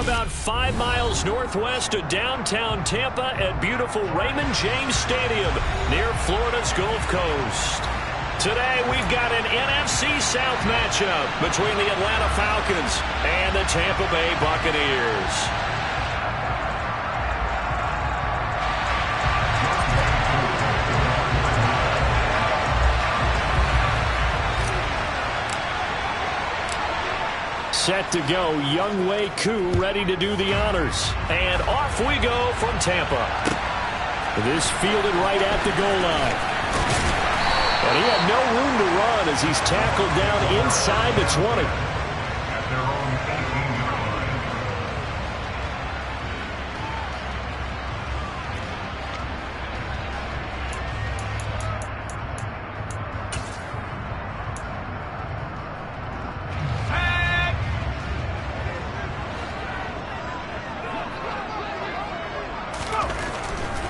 about 5 miles northwest of downtown Tampa at beautiful Raymond James Stadium near Florida's Gulf Coast. Today, we've got an NFC South matchup between the Atlanta Falcons and the Tampa Bay Buccaneers. Set to go, Younghoe Koo ready to do the honors. And off we go from Tampa. This fielded right at the goal line. And he had no room to run as he's tackled down inside the 20.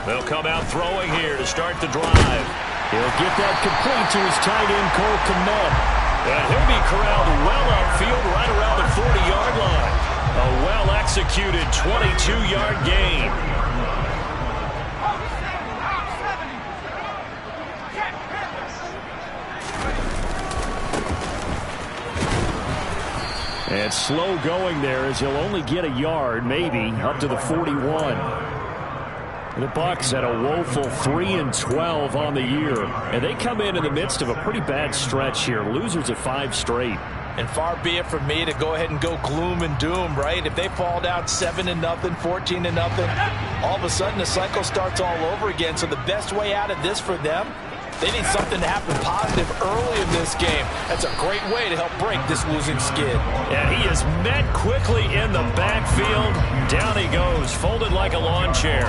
They'll come out throwing here to start the drive. He'll get that complete to his tight end, Cole Kmet. And he'll be corralled well upfield right around the 40-yard line. A well-executed 22-yard gain. And slow going there as he'll only get a yard, maybe, up to the 41. The Bucs had a woeful 3-12 on the year, and they come in the midst of a pretty bad stretch here. Losers of 5 straight. And far be it from me to go ahead and go gloom and doom, right? If they fall down 7-0, 14-0, all of a sudden the cycle starts all over again. So the best way out of this for them, they need something to happen positive early in this game. That's a great way to help break this losing skid. And he is met quickly in the backfield. Down he goes, folded like a lawn chair.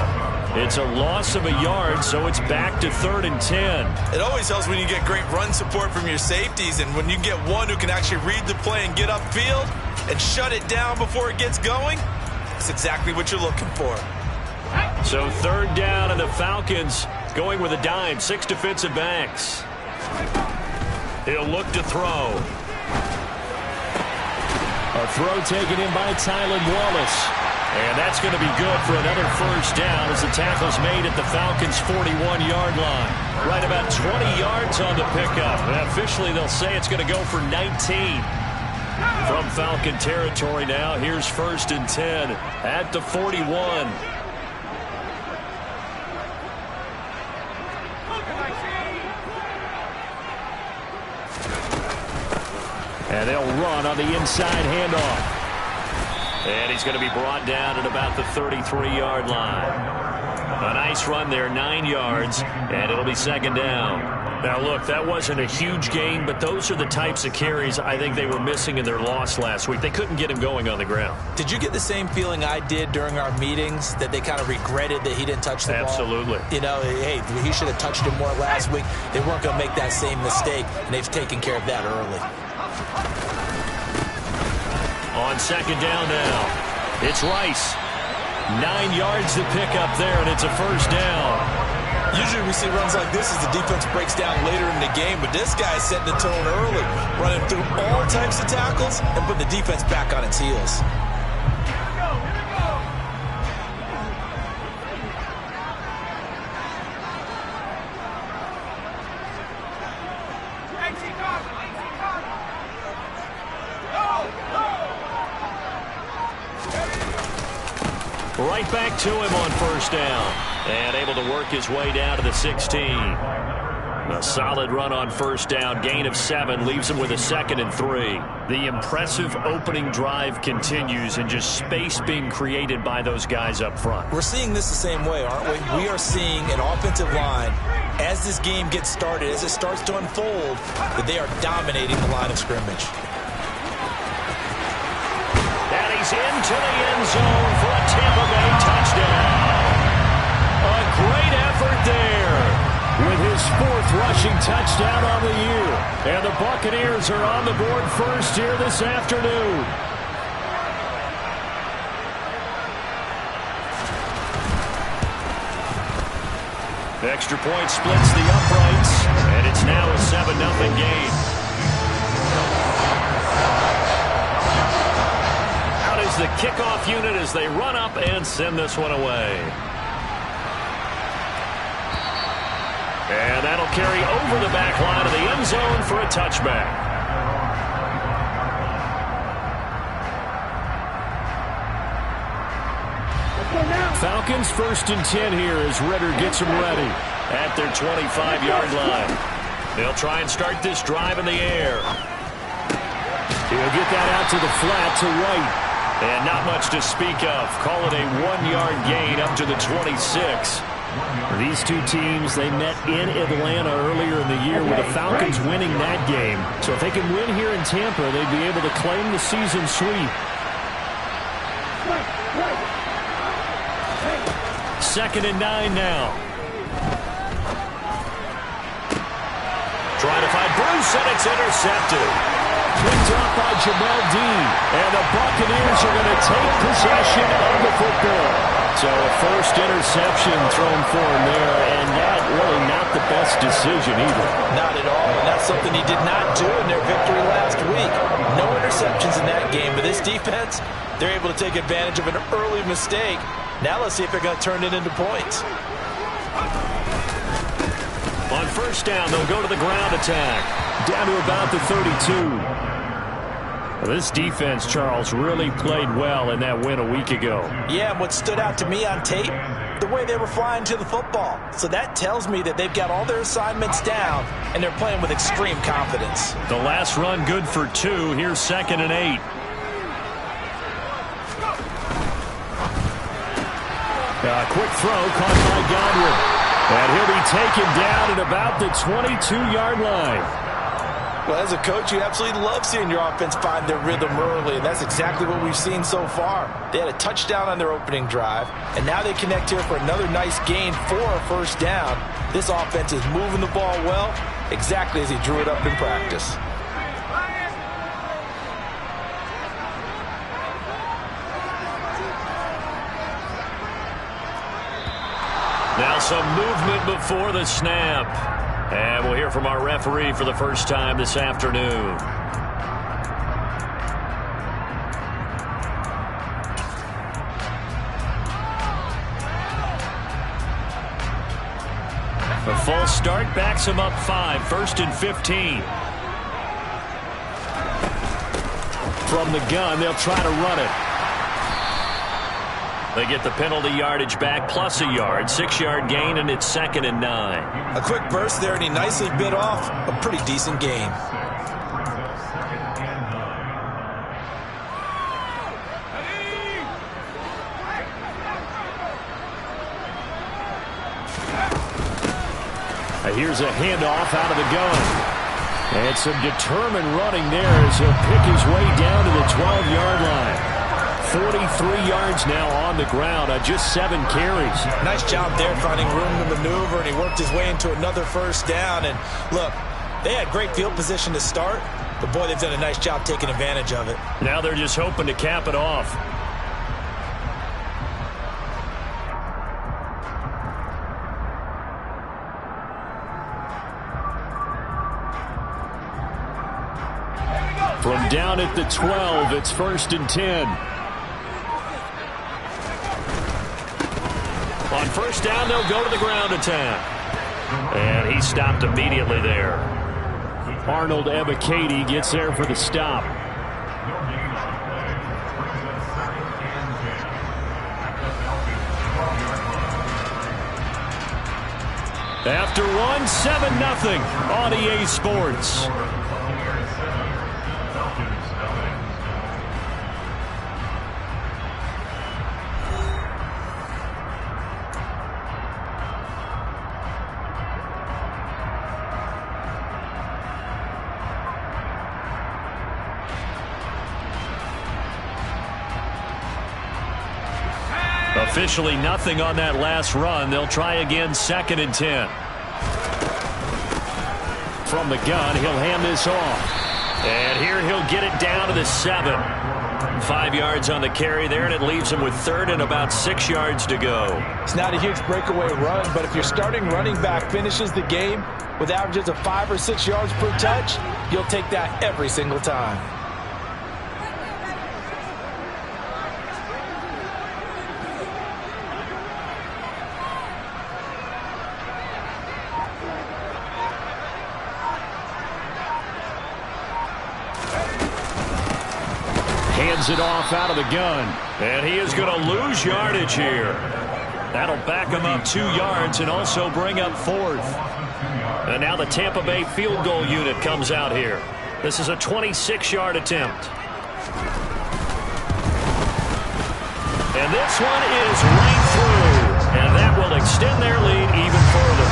It's a loss of a yard, so it's back to 3rd and 10. It always helps when you get great run support from your safeties, and when you get one who can actually read the play and get upfield and shut it down before it gets going, it's exactly what you're looking for. So 3rd down, and the Falcons going with a dime, 6 defensive backs. He'll look to throw. A throw taken in by Tylan Wallace. And that's going to be good for another 1st down as the tackle's made at the Falcons' 41-yard line. Right about 20 yards on the pickup. And officially, they'll say it's going to go for 19. From Falcon territory now, here's 1st and 10 at the 41. And they'll run on the inside handoff. And he's going to be brought down at about the 33-yard line. A nice run there, 9 yards, and it'll be 2nd down. Now, look, that wasn't a huge gain, but those are the types of carries I think they were missing in their loss last week. They couldn't get him going on the ground. Did you get the same feeling I did during our meetings, that they kind of regretted that he didn't touch the ball? Absolutely. You know, hey, he should have touched it more last week. They weren't going to make that same mistake, and they've taken care of that early. On 2nd down now, it's Rice. 9 yards to pick up there, and it's a 1st down. Usually we see runs like this as the defense breaks down later in the game, but this guy's setting the tone early, running through all types of tackles and putting the defense back on its heels. Right back to him on 1st down. And able to work his way down to the 16. A solid run on 1st down. Gain of 7 leaves him with a 2nd and 3. The impressive opening drive continues, and just space being created by those guys up front. We're seeing this the same way, aren't we? We are seeing an offensive line, as this game gets started, as it starts to unfold, that they are dominating the line of scrimmage. And he's into the end zone for a Tampa Bay touchdown. A great effort there with his 4th rushing touchdown on the year. And the Buccaneers are on the board first here this afternoon. Extra point splits the uprights, and it's now a 7-0 game. How does the kickoff unit as they run up and send this one away. And that'll carry over the back line of the end zone for a touchback. Falcons 1st and 10 here as Ritter gets them ready at their 25-yard line. They'll try and start this drive in the air. He'll get that out to the flat to White. And not much to speak of. Call it a 1-yard gain up to the 26. These two teams, they met in Atlanta earlier in the year with the Falcons winning that game. So if they can win here in Tampa, they'd be able to claim the season sweep. 2nd and 9 now. Trying to find Bruce, and it's intercepted. Picked up by Jamel Dean. And the Buccaneers are going to take possession of the football. So a first interception thrown for him there, and that really not the best decision either. Not at all, and that's something he did not do in their victory last week. No interceptions in that game, but this defense, they're able to take advantage of an early mistake. Now let's see if they're going to turn it into points. On first down, they'll go to the ground attack. Down to about the 32. This defense, Charles, really played well in that win a week ago. Yeah, and what stood out to me on tape, the way they were flying to the football. So that tells me that they've got all their assignments down, and they're playing with extreme confidence. The last run good for 2. Here's 2nd and 8. Quick throw caught by Godwin. And he'll be taken down at about the 22-yard line. Well, as a coach, you absolutely love seeing your offense find their rhythm early, and that's exactly what we've seen so far. They had a touchdown on their opening drive, and now they connect here for another nice gain for a first down. This offense is moving the ball well, exactly as he drew it up in practice. Now some movement before the snap. And we'll hear from our referee for the first time this afternoon. A false start backs him up 5. 1st and 15. From the gun, they'll try to run it. They get the penalty yardage back plus a yard. 6-yard gain, and it's 2nd and 9. A quick burst there, and he nicely bit off a pretty decent gain. Here's a handoff out of the gun. And some determined running there as he'll pick his way down to the 12-yard line. 43 yards now on the ground on just 7 carries. Nice job there finding room to maneuver, and he worked his way into another first down. And look, they had great field position to start, but boy, they've done a nice job taking advantage of it. Now they're just hoping to cap it off. From down at the 12, it's 1st and 10. On first down, they'll go to the ground attack. And he stopped immediately there. Arnold Ebiketie gets there for the stop. After one, 7-0 on EA Sports. Officially nothing on that last run. They'll try again, 2nd and 10. From the gun, he'll hand this off. And here he'll get it down to the 7. 5 yards on the carry there, and it leaves him with 3rd and about 6 yards to go. It's not a huge breakaway run, but if your starting running back finishes the game with averages of 5 or 6 yards per touch, you'll take that every single time. hands it off out of the gun. And he is going to lose yardage here. That'll back him up 2 yards and also bring up 4th. And now the Tampa Bay field goal unit comes out here. This is a 26-yard attempt. And this one is right through. And that will extend their lead even further.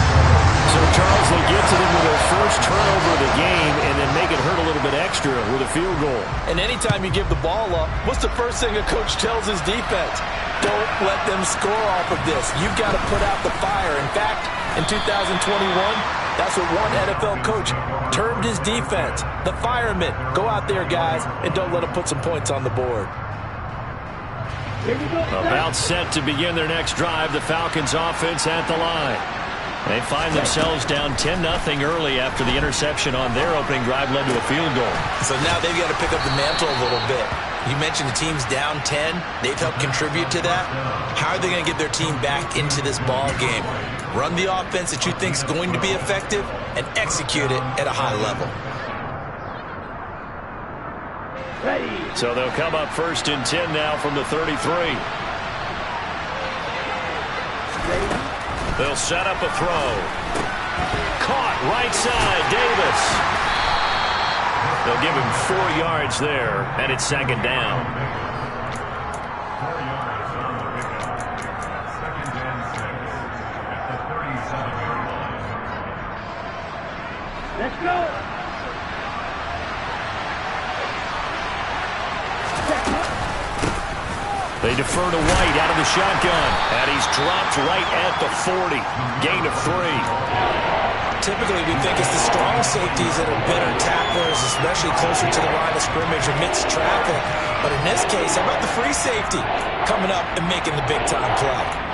So, Charles, they get to them with their first turnover of the game and then make it hurt a little bit extra with a field goal. And anytime you give the ball up, what's the first thing a coach tells his defense? Don't let them score off of this. You've got to put out the fire. In fact, in 2021, that's what one NFL coach termed his defense. The firemen. Go out there, guys, and don't let them put some points on the board. About set to begin their next drive, the Falcons offense at the line. They find themselves down 10-0 early after the interception on their opening drive led to a field goal. So now they've got to pick up the mantle a little bit. You mentioned the team's down 10. They've helped contribute to that. How are they going to get their team back into this ball game? Run the offense that you think is going to be effective and execute it at a high level. So they'll come up 1st and 10 now from the 33. They'll set up a throw. Caught right side, Davis. They'll give him 4 yards there, and it's 2nd down. Let's go. They defer to White out of the shotgun. And he's dropped right at the 40. Gain of 3. Typically, we think it's the strong safeties that are better tacklers, especially closer to the line of scrimmage amidst traffic. But in this case, how about the free safety coming up and making the big-time play?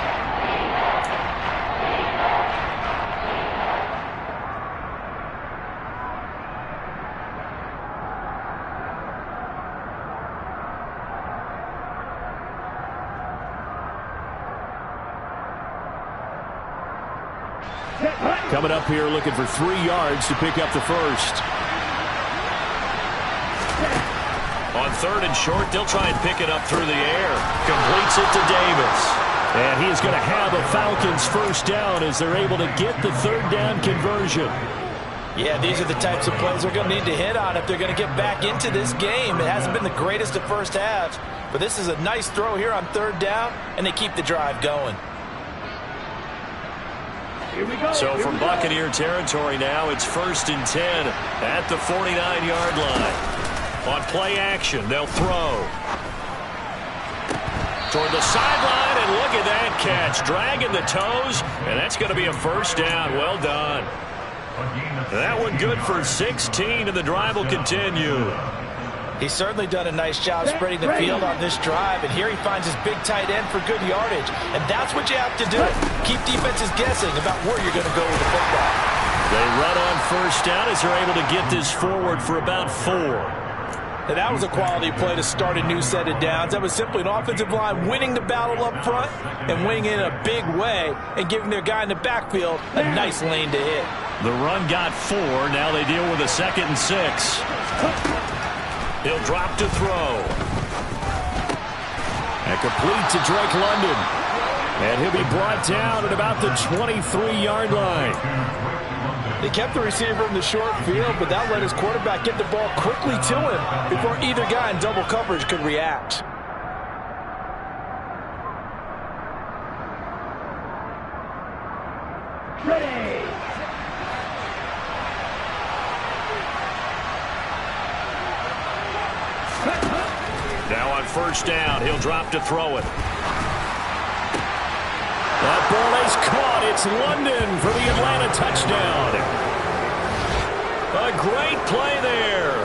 Coming up here looking for 3 yards to pick up the first. On 3rd and short, they'll try and pick it up through the air. Completes it to Davis. And he is going to have a Falcons first down as they're able to get the 3rd down conversion. Yeah, these are the types of plays they're going to need to hit on if they're going to get back into this game. It hasn't been the greatest of first halves, but this is a nice throw here on 3rd down, and they keep the drive going. So from Buccaneer territory now, it's 1st and 10 at the 49-yard line. On play action, they'll throw. Toward the sideline, and look at that catch. Dragging the toes, and that's going to be a first down. Well done. That one good for 16, and the drive will continue. He's certainly done a nice job spreading the field on this drive, and here he finds his big tight end for good yardage. And that's what you have to do. Keep defenses guessing about where you're going to go with the football. They run on 1st down as they're able to get this forward for about 4. Now that was a quality play to start a new set of downs. That was simply an offensive line winning the battle up front and winning in a big way and giving their guy in the backfield a nice lane to hit. The run got 4. Now they deal with a 2nd and 6. He'll drop to throw. And complete to Drake London. And he'll be brought down at about the 23-yard line. They kept the receiver in the short field, but that let his quarterback get the ball quickly to him before either guy in double coverage could react. Ready. Now on 1st down, he'll drop to throw it. That ball is caught. It's London for the Atlanta touchdown. A great play there.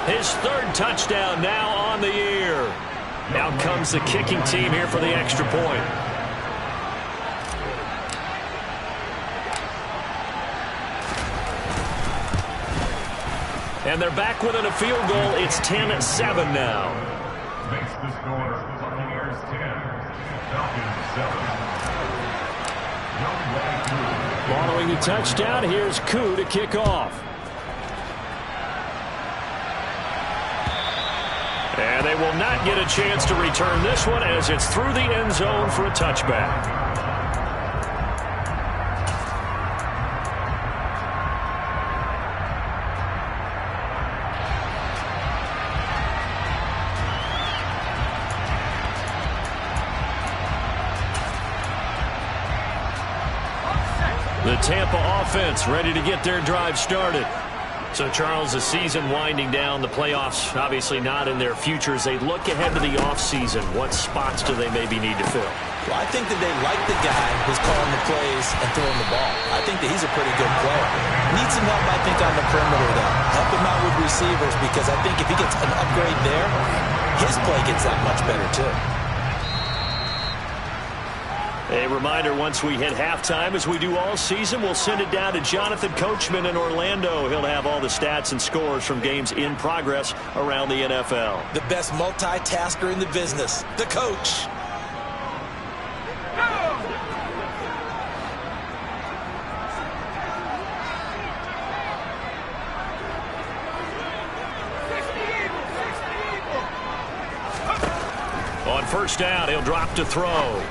His 3rd touchdown now on the year. Out comes the kicking team here for the extra point. And they're back within a field goal. It's 10-7 now. Makes the score Buccaneers 10, Falcons 7. Following the touchdown, here's Koo to kick off. And they will not get a chance to return this one as it's through the end zone for a touchback. The Tampa offense ready to get their drive started. So, Charles, the season winding down, the playoffs obviously not in their future. As they look ahead to the offseason, what spots do they maybe need to fill? Well, I think that they like the guy who's calling the plays and throwing the ball. I think that he's a pretty good player. Needs some help, I think, on the perimeter, though. Help him out with receivers, because I think if he gets an upgrade there, his play gets that much better, too. A reminder, once we hit halftime, as we do all season, we'll send it down to Jonathan Coachman in Orlando. He'll have all the stats and scores from games in progress around the NFL. The best multitasker in the business, the coach. On first down, he'll drop to throw.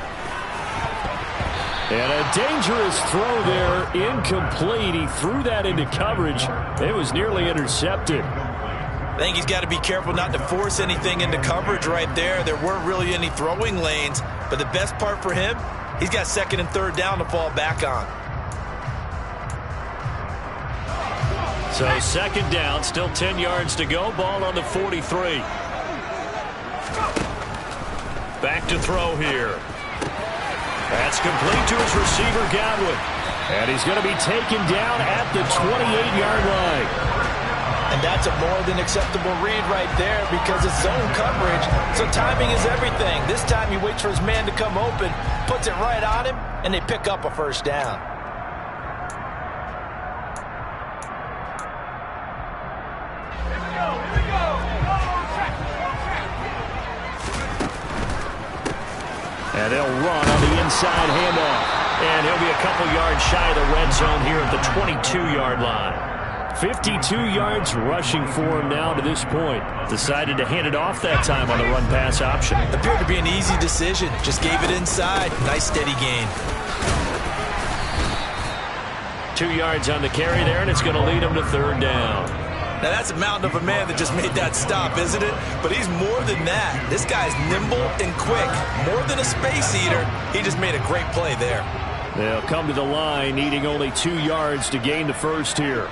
And a dangerous throw there, incomplete. He threw that into coverage. It was nearly intercepted. I think he's got to be careful not to force anything into coverage right there. There weren't really any throwing lanes, but the best part for him, he's got second and third down to fall back on. So second down, still 10 yards to go. Ball on the 43. Back to throw here. That's complete to his receiver, Godwin. And he's going to be taken down at the 28-yard line. And that's a more than acceptable read right there, because it's zone coverage, so timing is everything. This time he waits for his man to come open, puts it right on him, and they pick up a first down. And they'll run on the inside handoff. And he'll be a couple yards shy of the red zone here at the 22-yard line. 52 yards rushing for him now to this point. Decided to hand it off that time on the run-pass option. Appeared to be an easy decision. Just gave it inside. Nice steady gain. 2 yards on the carry there, and it's going to lead him to third down. Now, that's a mountain of a man that just made that stop, isn't it? But he's more than that. This guy's nimble and quick. More than a space eater. He just made a great play there. They'll come to the line, needing only 2 yards to gain the first here.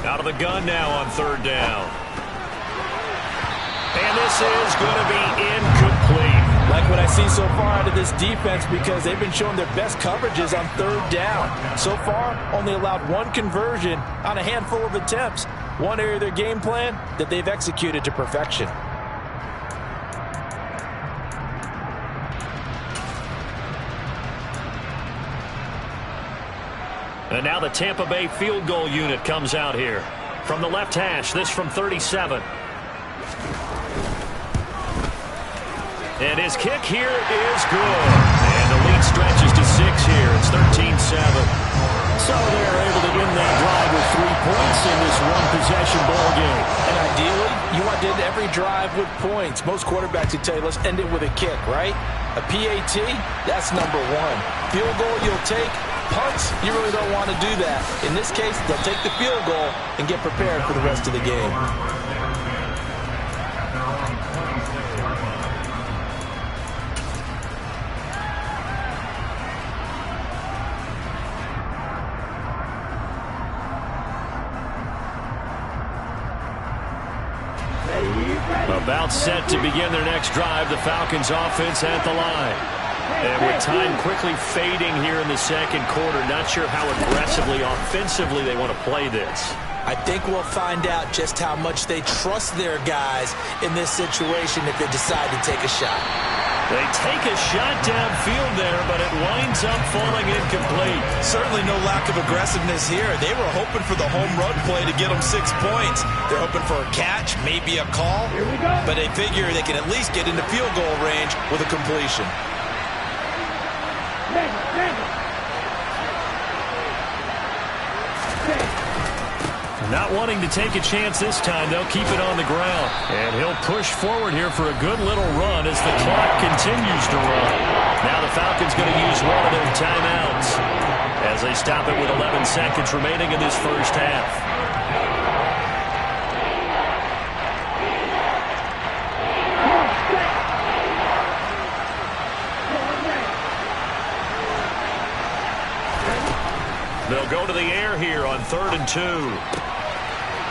Out of the gun now on third down. And this is going to be incomplete. Like what I see so far out of this defense, because they've been showing their best coverages on third down. So far, only allowed one conversion on a handful of attempts. One area of their game plan that they've executed to perfection. And now the Tampa Bay field goal unit comes out here. From the left hash, this from 37. And his kick here is good. And the lead stretches to 6 here. It's 13-7. So they're able to end that drive with 3 points in this one-possession ball game. And ideally, you want to end every drive with points. Most quarterbacks would tell you, let's end it with a kick, right? A PAT, that's number one. Field goal, you'll take. Punts, you really don't want to do that. In this case, they'll take the field goal and get prepared for the rest of the game. About set to begin their next drive, the Falcons offense at the line. And with time quickly fading here in the second quarter, not sure how aggressively, offensively they want to play this. I think we'll find out just how much they trust their guys in this situation if they decide to take a shot. They take a shot downfield there, but it winds up falling incomplete. Certainly no lack of aggressiveness here. They were hoping for the home run play to get them 6 points. They're hoping for a catch, maybe a call, but they figure they can at least get into field goal range with a completion. Not wanting to take a chance this time, they'll keep it on the ground. And he'll push forward here for a good little run as the clock continues to run. Now the Falcons going to use one of their timeouts as they stop it with 11 seconds remaining in this first half. They'll go to the air here on 3rd and 2.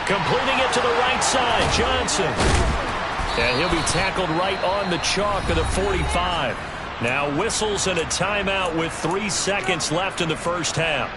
Completing it to the right side, Johnson. And he'll be tackled right on the chalk of the 45. Now whistles and a timeout with 3 seconds left in the first half.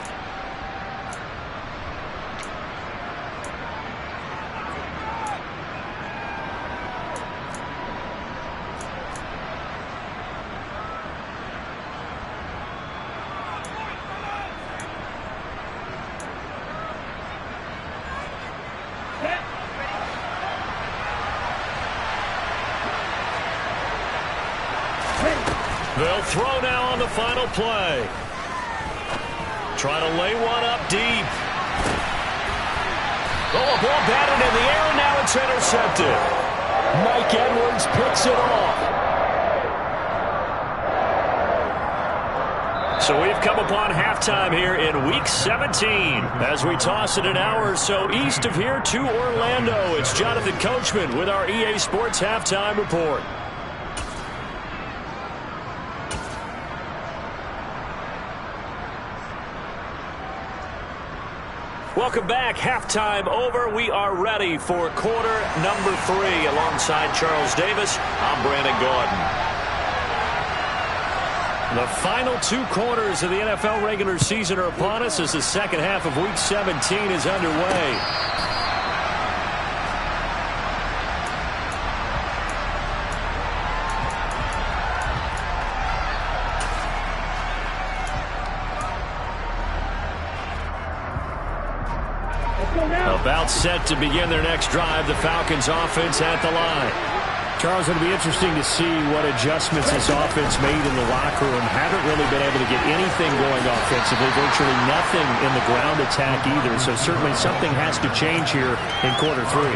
They'll throw now on the final play. Trying to lay one up deep. Oh, a ball batted in the air, and now it's intercepted. Mike Edwards picks it off. So we've come upon halftime here in Week 17. As we toss it an hour or so east of here to Orlando, it's Jonathan Coachman with our EA Sports Halftime Report. Welcome back. Halftime over. We are ready for quarter number 3. Alongside Charles Davis, I'm Brandon Gordon. The final 2 quarters of the NFL regular season are upon us as the second half of Week 17 is underway. About set to begin their next drive, the Falcons offense at the line. Charles, it'll be interesting to see what adjustments this offense made in the locker room. Haven't really been able to get anything going offensively, virtually nothing in the ground attack either. So certainly something has to change here in quarter 3.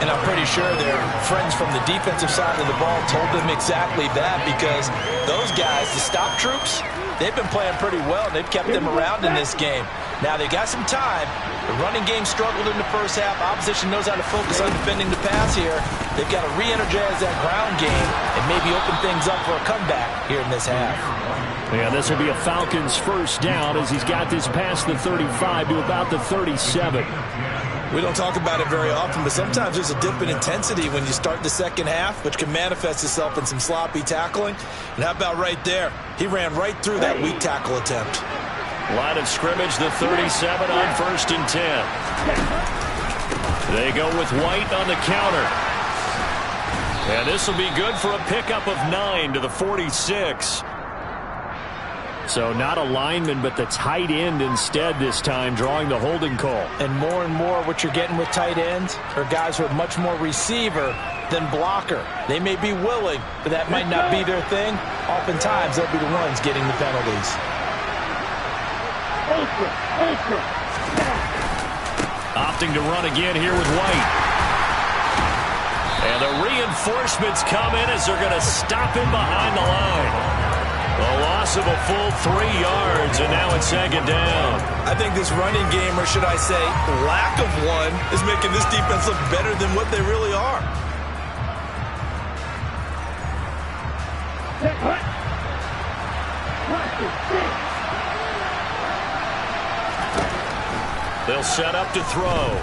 And I'm pretty sure their friends from the defensive side of the ball told them exactly that, because those guys, the stop troops, they've been playing pretty well, and they've kept them around in this game. Now they got some time. The running game struggled in the first half. Opposition knows how to focus on defending the pass here. They've got to re-energize that ground game and maybe open things up for a comeback here in this half. Yeah, this will be a Falcons first down as he's got this past the 35 to about the 37. We don't talk about it very often, but sometimes there's a dip in intensity when you start the second half, which can manifest itself in some sloppy tackling. And how about right there? He ran right through that weak tackle attempt. Line of scrimmage, the 37 on 1st and 10. They go with White on the counter. And this will be good for a pickup of 9 to the 46. So not a lineman, but the tight end instead this time, drawing the holding call. And more what you're getting with tight ends are guys who are much more receiver than blocker. They may be willing, but that might not be their thing. Oftentimes, they'll be the ones getting the penalties. Opting to run again here with White. And the reinforcements come in as they're going to stop him behind the line. A loss of a full 3 yards, and now it's second down. I think this running game, or should I say lack of one, is making this defense look better than what they really are. They'll set up to throw.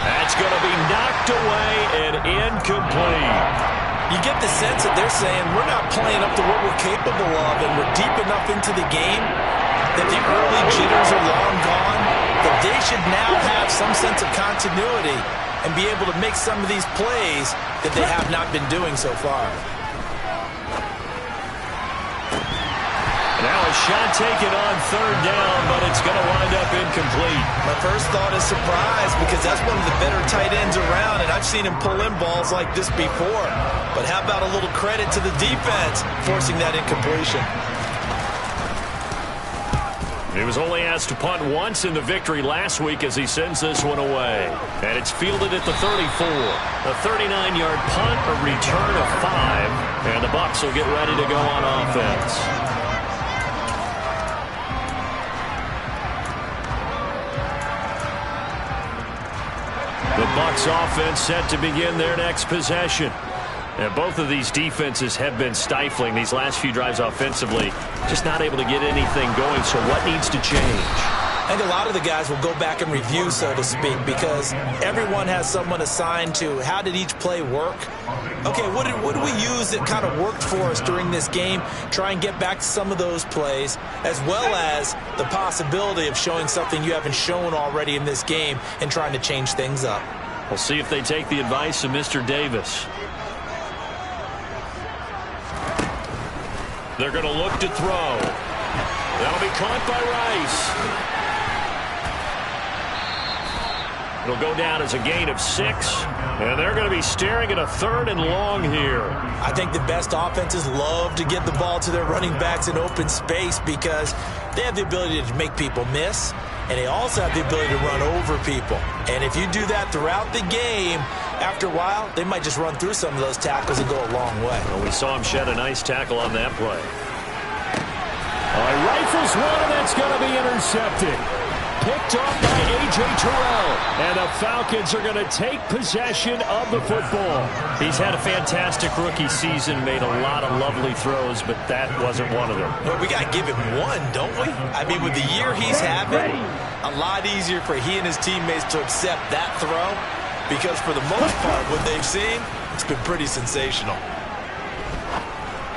That's going to be knocked away and incomplete. You get the sense that they're saying we're not playing up to what we're capable of, and we're deep enough into the game that the early jitters are long gone, that they should now have some sense of continuity and be able to make some of these plays that they have not been doing so far. Now a shot taken on third down, but it's going to wind up incomplete. My first thought is surprise, because that's one of the better tight ends around, and I've seen him pull in balls like this before. But how about a little credit to the defense forcing that incompletion? He was only asked to punt once in the victory last week as he sends this one away. And it's fielded at the 34. A 39-yard punt, a return of 5. And the Bucs will get ready to go on offense. The Bucs offense set to begin their next possession. And both of these defenses have been stifling these last few drives offensively. Just not able to get anything going, so what needs to change? I think a lot of the guys will go back and review, so to speak, because everyone has someone assigned to how did each play work. Okay, what did we use that kind of worked for us during this game? Try and get back to some of those plays, as well as the possibility of showing something you haven't shown already in this game and trying to change things up. We'll see if they take the advice of Mr. Davis. They're going to look to throw. That'll be caught by Rice. It'll go down as a gain of 6. And they're going to be staring at a 3rd and long here. I think the best offenses love to get the ball to their running backs in open space because they have the ability to make people miss, and they also have the ability to run over people. And if you do that throughout the game, after a while, they might just run through some of those tackles and go a long way. Well, we saw him shed a nice tackle on that play. Rifles one, and that's going to be intercepted. Picked off by A.J. Terrell. And the Falcons are going to take possession of the football. He's had a fantastic rookie season, made a lot of lovely throws, but that wasn't one of them. Well, we got to give him one, don't we? I mean, with the year he's having, a lot easier for he and his teammates to accept that throw because for the most part, what they've seen, it's been pretty sensational.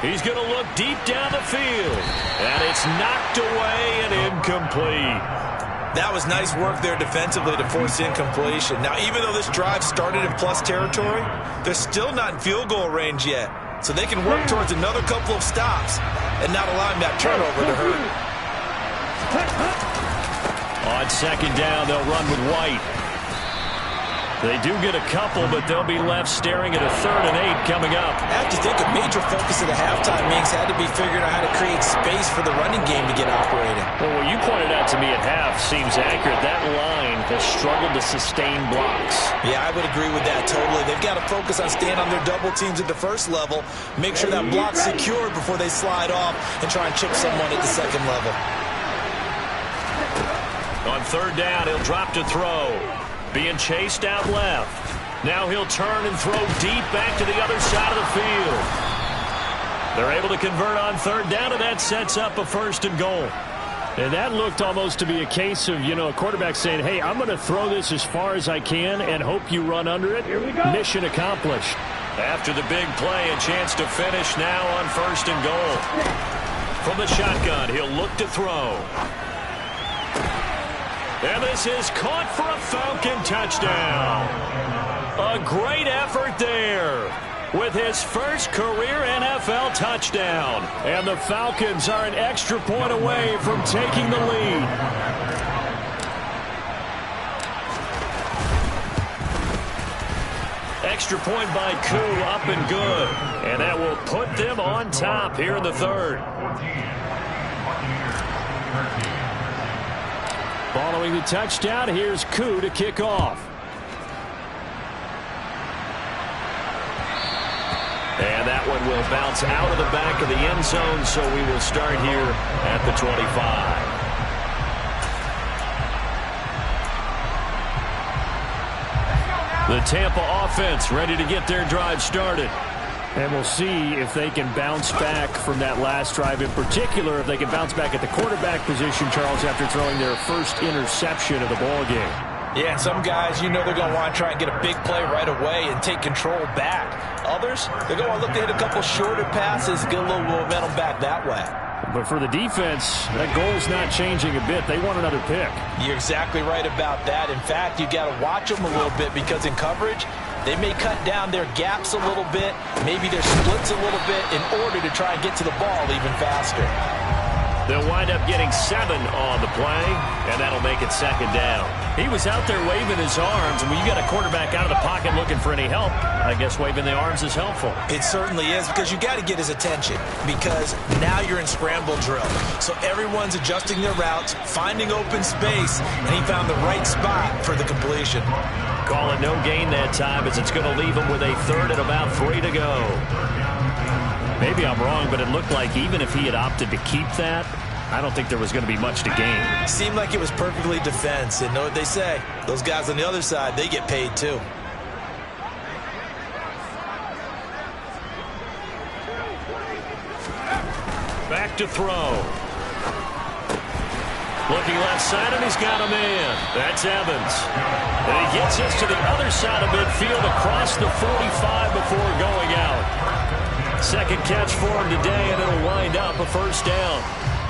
He's going to look deep down the field, and it's knocked away and incomplete. That was nice work there defensively to force incompletion. Now, even though this drive started in plus territory, they're still not in field goal range yet. So they can work towards another couple of stops and not allowing that turnover to hurt. On second down, they'll run with White. They do get a couple, but they'll be left staring at a 3rd and 8 coming up. I have to think a major focus of the halftime meetings had to be figuring out how to create space for the running game to get operating. Well, what you pointed out to me at half seems accurate. That line has struggled to sustain blocks. Yeah, I would agree with that totally. They've got to focus on staying on their double teams at the first level, make sure that block's secured before they slide off and try and chip someone at the second level. On third down, he'll drop to throw. Being chased out left. Now he'll turn and throw deep back to the other side of the field. They're able to convert on third down, and that sets up a 1st and goal. And that looked almost to be a case of, a quarterback saying, hey, I'm going to throw this as far as I can and hope you run under it. Here we go. Mission accomplished. After the big play, a chance to finish now on 1st and goal. From the shotgun, he'll look to throw. And this is caught for a Falcon touchdown. A great effort there with his first career NFL touchdown. And the Falcons are an extra point away from taking the lead. Extra point by Koo, up and good. And that will put them on top here in the 3rd. Following the touchdown, here's Koo to kick off. And that one will bounce out of the back of the end zone, so we will start here at the 25. The Tampa offense ready to get their drive started. And we'll see if they can bounce back from that last drive. In particular, if they can bounce back at the quarterback position, Charles, after throwing their first interception of the ball game. Yeah, some guys, they're going to want to try and get a big play right away and take control back. Others, they're going to look to hit a couple shorter passes, get a little momentum back that way. But for the defense, that goal's not changing a bit. They want another pick. You're exactly right about that. In fact, you got to watch them a little bit because in coverage, they may cut down their gaps a little bit, maybe their splits a little bit in order to try and get to the ball even faster. They'll wind up getting 7 on the play, and that'll make it 2nd down. He was out there waving his arms, and when you got a quarterback out of the pocket looking for any help, I guess waving the arms is helpful. It certainly is, because you got to get his attention, because now you're in scramble drill. So everyone's adjusting their routes, finding open space, and he found the right spot for the completion. Call it no gain that time, as it's going to leave him with a 3rd and about 3 to go. Maybe I'm wrong, but it looked like even if he had opted to keep that, I don't think there was going to be much to gain. Seemed like it was perfectly defense. And know what they say? Those guys on the other side, they get paid too. Back to throw. Looking left side, and he's got a man. That's Evans. And he gets us to the other side of midfield across the 45 before going out. 2nd catch for him today, and it'll wind up a 1st down.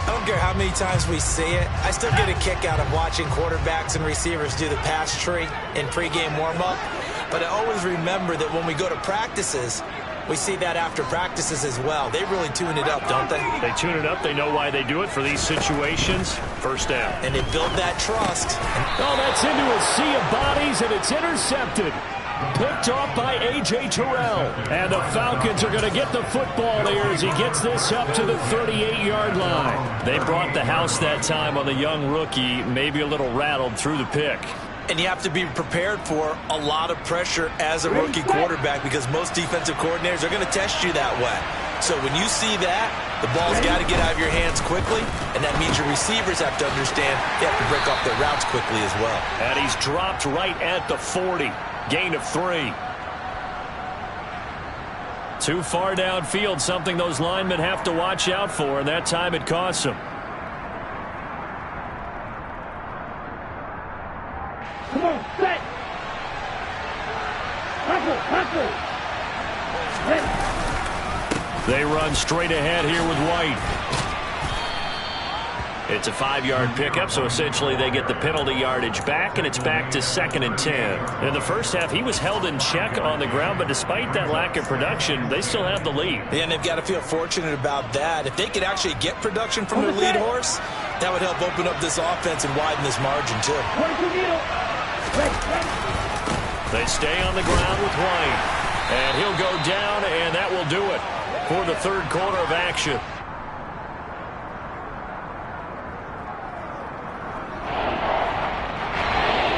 I don't care how many times we see it. I still get a kick out of watching quarterbacks and receivers do the pass tree in pregame warm-up. But I always remember that when we go to practices, we see that after practices as well. They really tune it up, don't they? They tune it up. They know why they do it for these situations. 1st down. And they build that trust. Oh, that's into a sea of bodies, and it's intercepted. Picked off by A.J. Terrell. And the Falcons are going to get the football here as he gets this up to the 38-yard line. They brought the house that time on the young rookie, maybe a little rattled through the pick. And you have to be prepared for a lot of pressure as a rookie quarterback, because most defensive coordinators are going to test you that way. So when you see that, the ball's got to get out of your hands quickly, and that means your receivers have to understand they have to break off their routes quickly as well. And he's dropped right at the 40. Gain of 3. Too far downfield, something those linemen have to watch out for, and that time it costs them. Come on, set. They run straight ahead here with White. It's a 5-yard pickup, so essentially they get the penalty yardage back, and it's back to 2nd and 10. In the first half, he was held in check on the ground, but despite that lack of production, they still have the lead. And they've got to feel fortunate about that. If they could actually get production from their lead horse, that would help open up this offense and widen this margin too. They stay on the ground with White, and he'll go down, and that will do it for the 3rd quarter of action.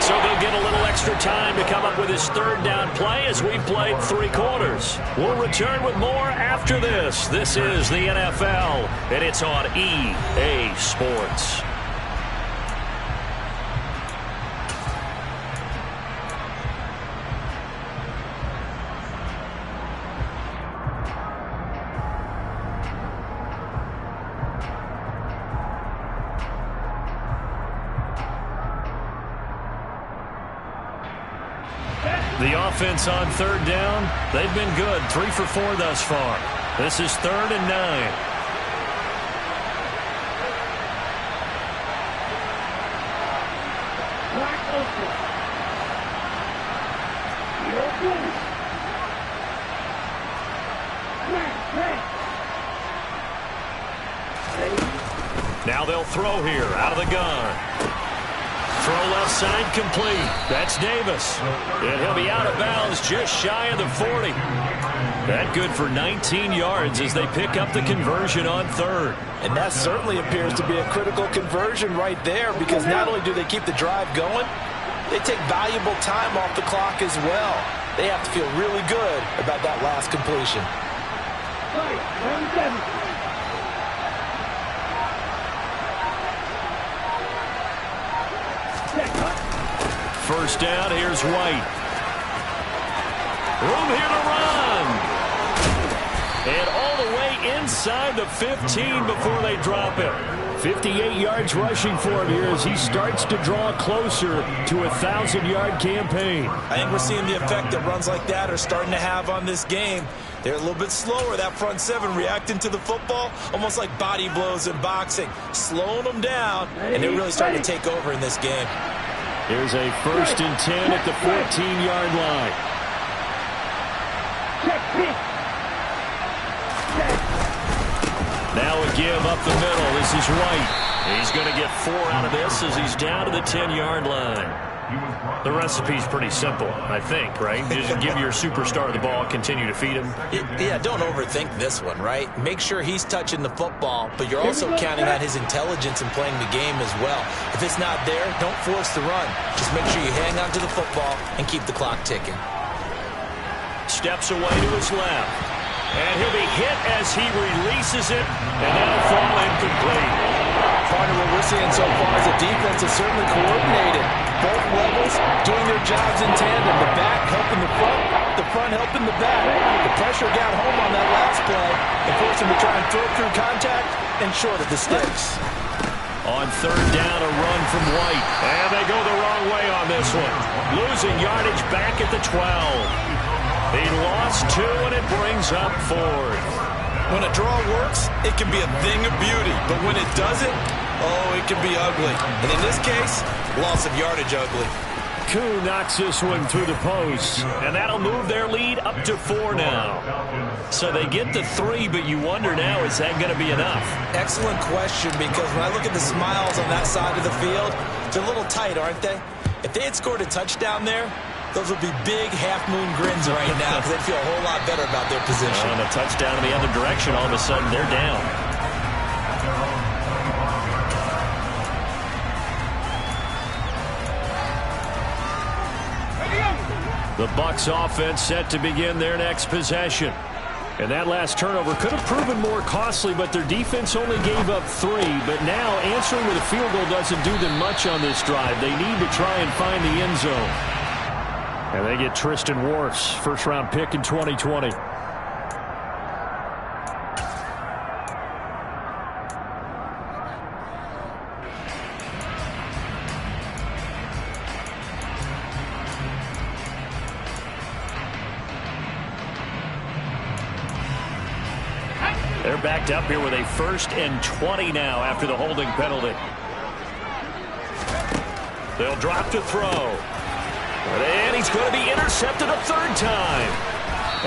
So they'll get a little extra time to come up with his 3rd down play as we've played 3 quarters. We'll return with more after this. This is the NFL, and it's on EA Sports. The offense on 3rd down, they've been good. 3 for 4 thus far. This is 3rd and 9. Now they'll throw here out of the gun. Throw left side complete. That's Davis. And he'll be out of bounds just shy of the 40. That good for 19 yards as they pick up the conversion on 3rd. And that certainly appears to be a critical conversion right there, because not only do they keep the drive going, they take valuable time off the clock as well. They have to feel really good about that last completion. First down, here's White. Room here to run. And all the way inside the 15 before they drop him. 58 yards rushing for him here as he starts to draw closer to a 1,000-yard campaign. I think we're seeing the effect that runs like that are starting to have on this game. They're a little bit slower, that front 7, reacting to the football, almost like body blows in boxing, slowing them down, and they're really starting to take over in this game. Here's a 1st and 10 at the 14-yard line. Now a give up the middle. This is White. He's going to get 4 out of this as he's down to the 10-yard line. The recipe's pretty simple, I think, right? Just give your superstar the ball, continue to feed him. Yeah, don't overthink this one, right? Make sure he's touching the football, but you're also counting on his intelligence in playing the game as well. If it's not there, don't force the run. Just make sure you hang on to the football and keep the clock ticking. Steps away to his left. And he'll be hit as he releases it, and that'll fall incomplete. Partner, what we're seeing so far is the defense is certainly coordinated. Both levels doing their jobs in tandem. The back helping the front helping the back. The pressure got home on that last play and forced him to try and throw through contact and short of the sticks. On third down, a run from White. And they go the wrong way on this one. Losing yardage back at the 12. He lost 2, and it brings up 4th. When a draw works, it can be a thing of beauty. But when it doesn't, oh, it can be ugly. And in this case, loss of yardage ugly. Koo knocks this one through the post. And that'll move their lead up to 4 now. So they get to 3, but you wonder now, is that going to be enough? Excellent question, because when I look at the smiles on that side of the field, they're a little tight, aren't they? If they had scored a touchdown there, those would be big half-moon grins right now because they'd feel a whole lot better about their position. On a touchdown in the other direction, all of a sudden they're down. The Bucs offense set to begin their next possession. And that last turnover could have proven more costly, but their defense only gave up 3. But now answering with a field goal doesn't do them much on this drive. They need to try and find the end zone. And they get Tristan Wirfs, first-round pick in 2020. They're backed up here with a 1st and 20 now after the holding penalty. They'll drop to throw. And he's going to be intercepted a 3rd time.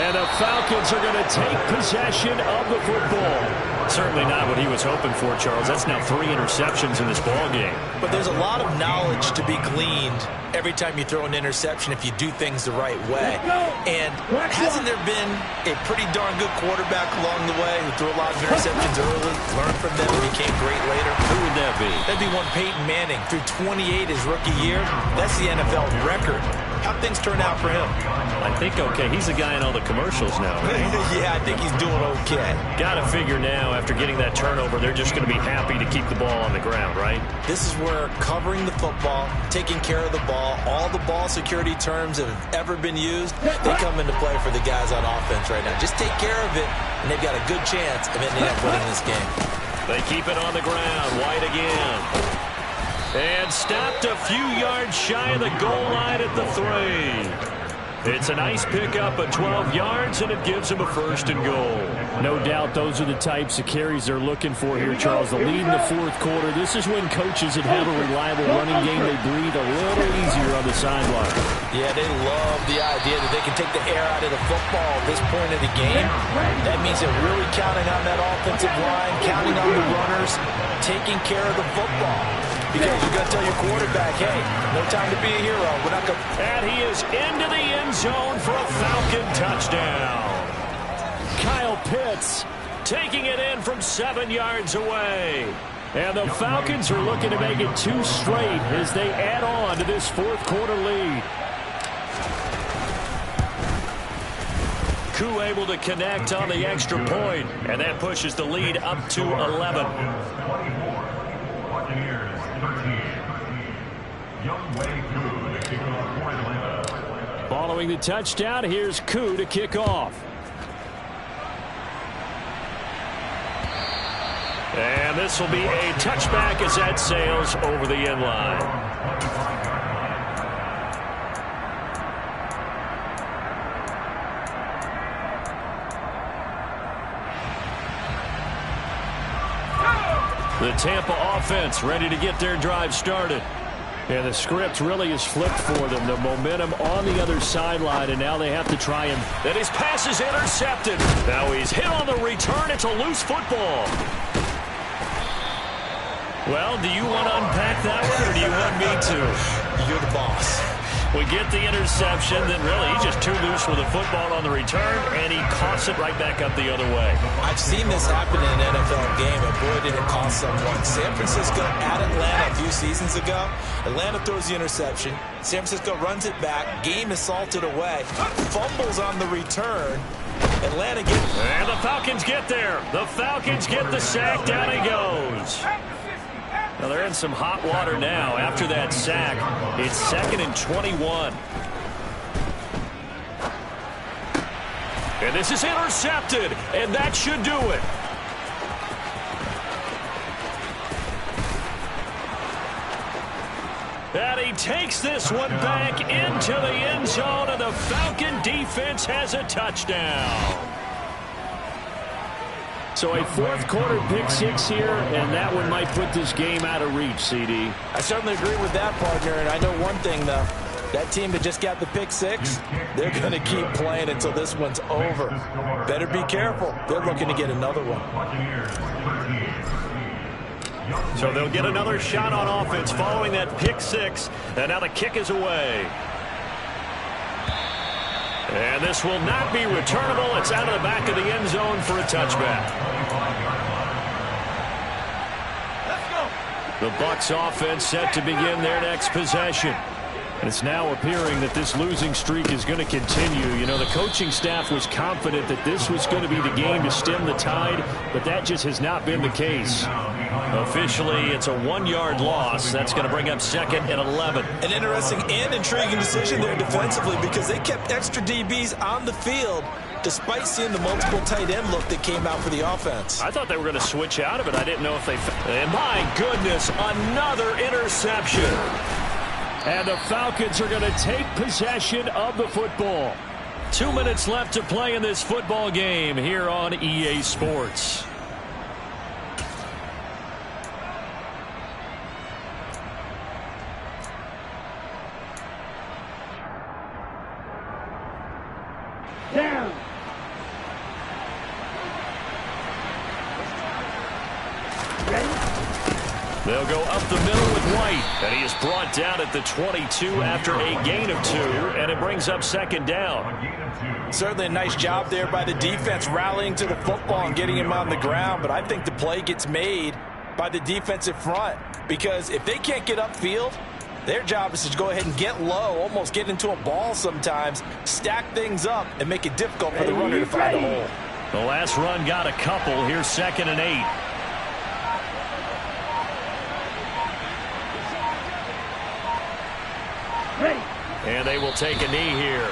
And the Falcons are going to take possession of the football. Certainly not what he was hoping for, Charles. That's now 3 interceptions in this ball game. But there's a lot of knowledge to be gleaned every time you throw an interception if you do things the right way. And hasn't there been a pretty darn good quarterback along the way who threw a lot of interceptions early, learned from them, and became great later? Who would that be? That'd be one Peyton Manning. Threw 28 his rookie year. That's the NFL record. How'd things turn out for him? I think okay. He's the guy in all the commercials now. Right? Yeah, I think he's doing okay. Got to figure now, after getting that turnover, they're just going to be happy to keep the ball on the ground, right? This is where covering the football, taking care of the ball, all the ball security terms that have ever been used, they come into play for the guys on offense right now. Just take care of it, and they've got a good chance of ending up winning this game. They keep it on the ground. White again. And stopped a few yards shy of the goal line at the 3. It's a nice pickup of 12 yards, and it gives him a 1st and goal. No doubt those are the types of carries they're looking for here, Charles. The lead in the 4th quarter. This is when coaches that have a reliable running game, they breathe a little easier on the sideline. Yeah, they love the idea that they can take the air out of the football at this point of the game. That means they're really counting on that offensive line, counting on the runners, taking care of the football. Because you've got to tell your quarterback, hey, no time to be a hero. We're not going to... And he is into the end zone for a Falcon touchdown. Kyle Pitts taking it in from 7 yards away. And the Falcons are looking to make it 2 straight as they add on to this 4th quarter lead. Koo able to connect on the extra point, and that pushes the lead up to 11. Following the touchdown, here's Koo to kick off. And this will be a touchback as that sails over the end line. The Tampa offense ready to get their drive started. Yeah, the script really is flipped for them. The momentum on the other sideline, and now they have to try and... And his pass is intercepted. Now he's hit on the return. It's a loose football. Well, do you want to unpack that one, or do you want me to? You're the boss. We get the interception, then really he's just too loose with the football on the return, and he coughs it right back up the other way. I've seen this happen in an NFL game, and boy, did it cost someone. San Francisco at Atlanta a few seasons ago. Atlanta throws the interception. San Francisco runs it back. Game is salted away. Fumbles on the return. Atlanta gets... And the Falcons get there. The Falcons get the sack. Down he goes. Now they're in some hot water now. After that sack, it's 2nd and 21. And this is intercepted, and that should do it. And he takes this one back into the end zone, and the Falcon defense has a touchdown. So a fourth-quarter pick-6 here, and that one might put this game out of reach, CD. I certainly agree with that, partner, and I know one thing, though. That team that just got the pick-6, they're going to keep playing until this one's over. Better be careful. They're looking to get another one. So they'll get another shot on offense following that pick-6, and now the kick is away. And this will not be returnable. It's out of the back of the end zone for a touchback. The Bucs offense set to begin their next possession. And it's now appearing that this losing streak is going to continue. You know, the coaching staff was confident that this was going to be the game to stem the tide, but that just has not been the case. Officially, it's a 1-yard loss. That's going to bring up 2nd and 11. An interesting and intriguing decision there defensively because they kept extra DBs on the field despite seeing the multiple tight end look that came out for the offense. I thought they were going to switch out of it. I didn't know if they... And my goodness, another interception. And the Falcons are going to take possession of the football. 2 minutes left to play in this football game here on EA Sports. Down. They'll go up the middle with White, and he is brought down at the 22 after a gain of 2, and it brings up 2nd down. Certainly a nice job there by the defense rallying to the football and getting him on the ground, but I think the play gets made by the defensive front because if they can't get upfield, their job is to go ahead and get low, almost get into a ball sometimes, stack things up, and make it difficult for the runner to find a hole. The last run got a couple. Here's 2nd and 8. And they will take a knee here.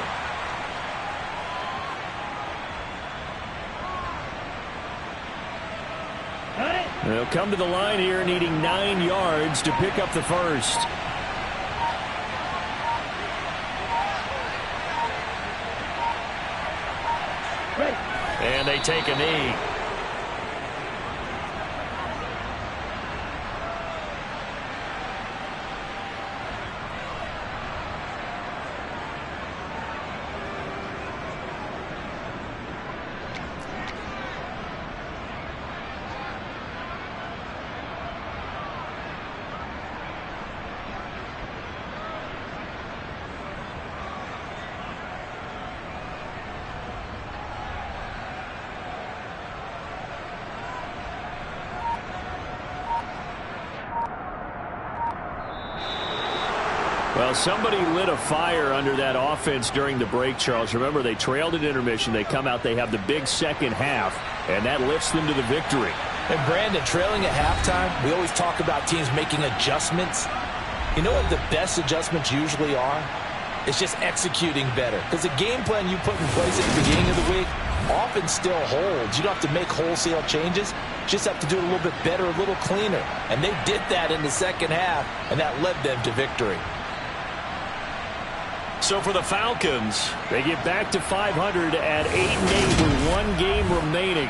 They'll come to the line here needing 9 yards to pick up the first. And they take a knee. Well, somebody lit a fire under that offense during the break, Charles. Remember, they trailed at intermission. They come out, they have the big second half, and that lifts them to the victory. And Brandon, trailing at halftime, we always talk about teams making adjustments. You know what the best adjustments usually are? It's just executing better. Because the game plan you put in place at the beginning of the week often still holds. You don't have to make wholesale changes. You just have to do it a little bit better, a little cleaner. And they did that in the second half, and that led them to victory. So for the Falcons, they get back to 500 at 8-8 with 1 game remaining.